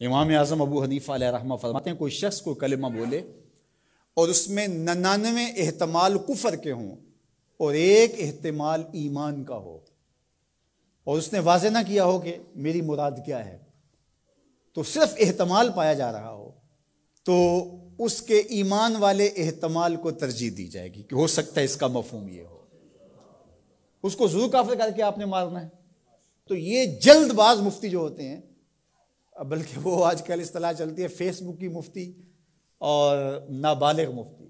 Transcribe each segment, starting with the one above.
امام اعظم ابو حنیفہ علیہ رحمہ فرماتے ہیں کوئی شخص کوئی کلمہ بولے اور اس میں 99 احتمال کفر کے ہوں اور ایک احتمال ایمان کا ہو، اور اس نے واضح نہ کیا ہو کہ میری مراد کیا ہے، تو صرف احتمال پایا جا رہا ہو، تو اس کے ایمان والے احتمال کو ترجیح دی جائے گی کہ ہو سکتا ہے اس کا مفہوم یہ ہو، اس کو ضرور کافر کر کے آپ نے مارنا ہے۔ تو یہ جلد باز مفتی جو ہوتے ہیں، بلکہ وہ آج کل اصطلاح چلتی ہے فیس بک کی مفتی اور نابالغ مفتی،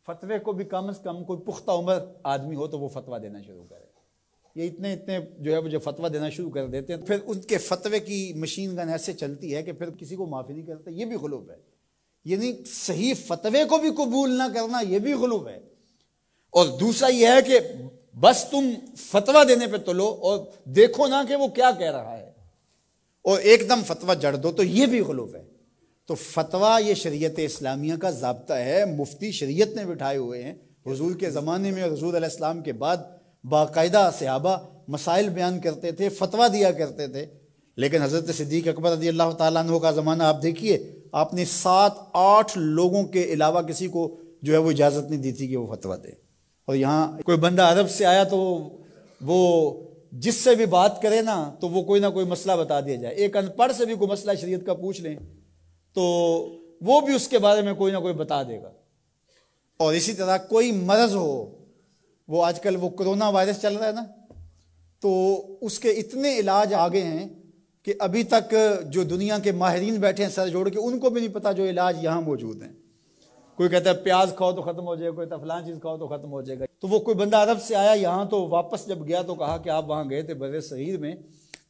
فتوے کو بھی کم از کم کوئی پختہ عمر آدمی ہو تو وہ فتویٰ دینا شروع کرے۔ یہ اتنے جو ہے وہ جو فتویٰ دینا شروع کر دیتے ہیں، پھر ان کے فتوے کی مشین گن ایسے چلتی ہے کہ پھر کسی کو معافی نہیں کرتا۔ یہ بھی غلو ہے، یعنی صحیح فتوے کو بھی قبول نہ کرنا یہ بھی غلو ہے۔ اور دوسرا یہ ہے کہ بس تم فتویٰ دینے پہ تلو اور دیکھو نہ کہ وہ کیا کہہ رہا ہے اور ایک دم فتویٰ جڑ دو، تو یہ بھی غلو ہے۔ تو فتویٰ یہ شریعت اسلامیہ کا ضابطہ ہے، مفتی شریعت نے بٹھائے ہوئے ہیں۔ حضور کے زمانے میں اور حضور علیہ السلام کے بعد باقاعدہ صحابہ مسائل بیان کرتے تھے، فتویٰ دیا کرتے تھے، لیکن حضرت صدیق اکبر رضی اللہ تعالیٰ عنہ کا زمانہ آپ دیکھیے، آپ نے 7-8 لوگوں کے علاوہ کسی کو جو ہے وہ اجازت نہیں دی تھی کہ وہ فتویٰ دے۔ اور یہاں کوئی بندہ عرب سے آیا تو وہ جس سے بھی بات کرے نا تو وہ کوئی نہ کوئی مسئلہ بتا دیا جائے۔ ایک ان پڑھ سے بھی کوئی مسئلہ شریعت کا پوچھ لیں تو وہ بھی اس کے بارے میں کوئی نہ کوئی بتا دے گا۔ اور اسی طرح کوئی مرض ہو، وہ آج کل وہ کرونا وائرس چل رہا ہے نا، تو اس کے اتنے علاج آگے ہیں کہ ابھی تک جو دنیا کے ماہرین بیٹھے ہیں سر جوڑ کے، ان کو بھی نہیں پتا جو علاج یہاں موجود ہیں۔ کوئی کہتا ہے پیاز کھاؤ تو ختم ہو جائے گا، کوئی کہتا ہے فلاں چیز کھاؤ تو ختم ہو جائے گا۔ تو وہ کوئی بندہ عرب سے آیا یہاں، تو واپس جب گیا تو کہا کہ آپ وہاں گئے تھے بر صغیر میں،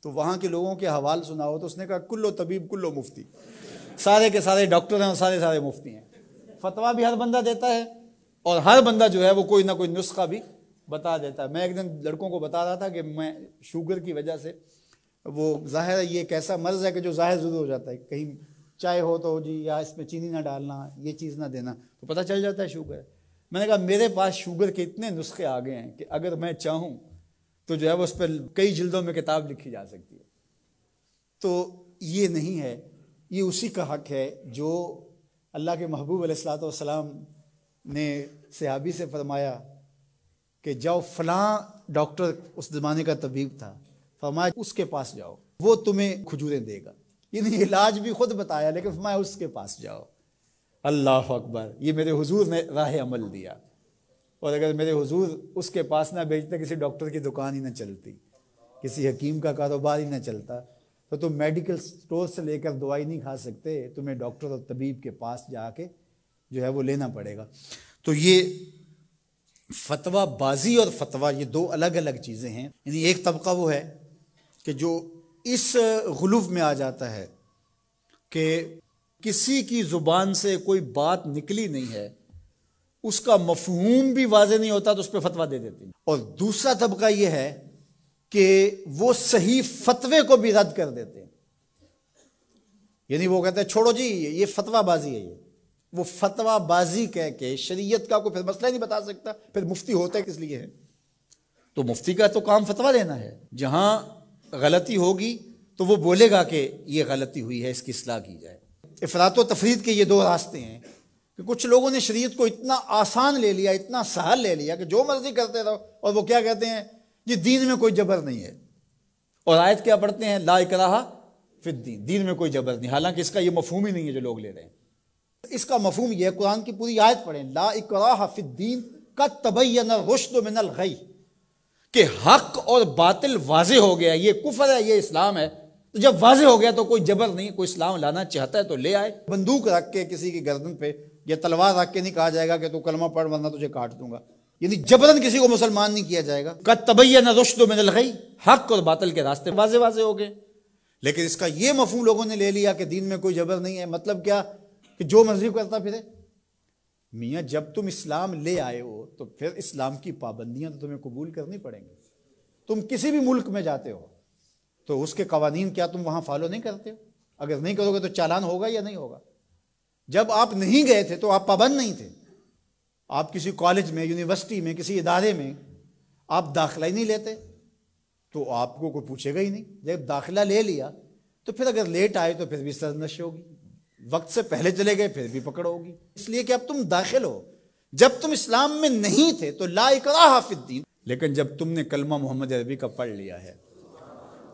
تو وہاں کے لوگوں کے حوال سناؤ، تو اس نے کہا کلو طبیب کلو مفتی، سارے کے سارے ڈاکٹر ہیں اور سارے مفتی ہیں۔ فتویٰ بھی ہر بندہ دیتا ہے اور ہر بندہ جو ہے وہ کوئی نہ کوئی نسخہ بھی بتا دیتا ہے۔ میں ایک دن لڑکوں کو بتا رہا تھا کہ میں شوگر کی وجہ سے، وہ ظاہر ہے یہ ایک ایسا مرض ہے کہ جو ظاہر ضرور ہو جاتا ہے، کہیں چائے ہو تو جی یا اس میں چینی نہ ڈالنا، یہ چیز نہ دینا، تو پتہ چل جاتا ہے شوگر ہے۔ میں نے کہا میرے پاس شوگر کے اتنے نسخے آ گئے ہیں کہ اگر میں چاہوں تو جو ہے وہ اس پہ کئی جلدوں میں کتاب لکھی جا سکتی ہے۔ تو یہ نہیں ہے، یہ اسی کا حق ہے جو اللہ کے محبوب علیہ الصلوۃ والسلام نے صحابی سے فرمایا کہ جاؤ فلاں ڈاکٹر اس زمانے کا طبیب تھا، فرمایا اس کے پاس جاؤ، وہ تمہیں کھجوریں دے گا۔ یعنی علاج بھی خود بتایا، لیکن فرمایا اس کے پاس جاؤ۔ اللہ اکبر، یہ میرے حضور نے راہ عمل دیا۔ اور اگر میرے حضور اس کے پاس نہ بھیجتے، کسی ڈاکٹر کی دکان ہی نہ چلتی، کسی حکیم کا کاروبار ہی نہ چلتا، تو تم میڈیکل سٹور سے لے کر دوائی نہیں کھا سکتے، تمہیں ڈاکٹر اور طبیب کے پاس جا کے جو ہے وہ لینا پڑے گا۔ تو یہ فتویٰ بازی اور فتویٰ یہ دو الگ الگ چیزیں ہیں۔ یعنی ایک طبقہ وہ ہے کہ جو اس غلو میں آ جاتا ہے کہ کسی کی زبان سے کوئی بات نکلی نہیں ہے، اس کا مفہوم بھی واضح نہیں ہوتا تو اس پہ فتویٰ دے دیتے ہیں۔ اور دوسرا طبقہ یہ ہے کہ وہ صحیح فتوے کو بھی رد کر دیتے ہیں، یعنی وہ کہتے ہیں چھوڑو جی یہ فتویٰ بازی ہے، وہ فتویٰ بازی کہہ کے شریعت کا کوئی پھر مسئلہ نہیں بتا سکتا، پھر مفتی ہوتا ہے کس لیے ہے؟ تو مفتی کا تو کام فتویٰ دینا ہے، جہاں غلطی ہوگی تو وہ بولے گا کہ یہ غلطی ہوئی ہے، اس کی اصلاح کی جائے۔ افراط و تفرید کے یہ دو راستے ہیں کہ کچھ لوگوں نے شریعت کو اتنا آسان لے لیا، اتنا سہل لے لیا کہ جو مرضی کرتے رہو، اور وہ کیا کہتے ہیں جی دین میں کوئی جبر نہیں ہے، اور آیت کیا پڑھتے ہیں لا اکراہ فی الدین، دین میں کوئی جبر نہیں، حالانکہ اس کا یہ مفہوم ہی نہیں ہے جو لوگ لے رہے ہیں۔ اس کا مفہوم یہ ہے، قرآن کی پوری آیت پڑھیں، لا اکراہ فی الدین قد تبین الرشد من الغی، کہ حق اور باطل واضح ہو گیا، یہ کفر ہے یہ اسلام ہے، تو جب واضح ہو گیا تو کوئی جبر نہیں، کوئی اسلام لانا چاہتا ہے تو لے آئے۔ بندوق رکھ کے کسی کی گردن پہ یا تلوار رکھ کے نہیں کہا جائے گا کہ تو کلمہ پڑھ ورنہ تجھے کاٹ دوں گا، یعنی جبرن کسی کو مسلمان نہیں کیا جائے گا۔ قد تبین الرشد من الغی، حق اور باطل کے راستے واضح ہو گئے۔ لیکن اس کا یہ مفہوم لوگوں نے لے لیا کہ دین میں کوئی جبر نہیں ہے، مطلب کیا کہ جو مرضی کرتا پھرے۔ میاں جب تم اسلام لے آئے ہو تو پھر اسلام کی پابندیاں تو تمہیں قبول کرنی پڑیں گی۔ تم کسی بھی ملک میں جاتے ہو تو اس کے قوانین کیا تم وہاں فالو نہیں کرتے ہو؟ اگر نہیں کرو گے تو چالان ہوگا یا نہیں ہوگا؟ جب آپ نہیں گئے تھے تو آپ پابند نہیں تھے، آپ کسی کالج میں، یونیورسٹی میں، کسی ادارے میں آپ داخلہ ہی نہیں لیتے تو آپ کو کوئی پوچھے گا ہی نہیں۔ جب داخلہ لے لیا تو پھر اگر لیٹ آئے تو پھر بھی سرنش ہوگی، وقت سے پہلے چلے گئے پھر بھی پکڑ ہوگی، اس لیے کہ اب تم داخل ہو۔ جب تم اسلام میں نہیں تھے تو لا اکراہ فی الدین، لیکن جب تم نے کلمہ محمد عربی کا پڑھ لیا ہے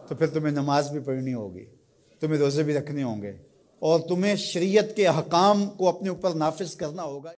تو پھر تمہیں نماز بھی پڑھنی ہوگی، تمہیں روزے بھی رکھنے ہوں گے، اور تمہیں شریعت کے احکام کو اپنے اوپر نافذ کرنا ہوگا۔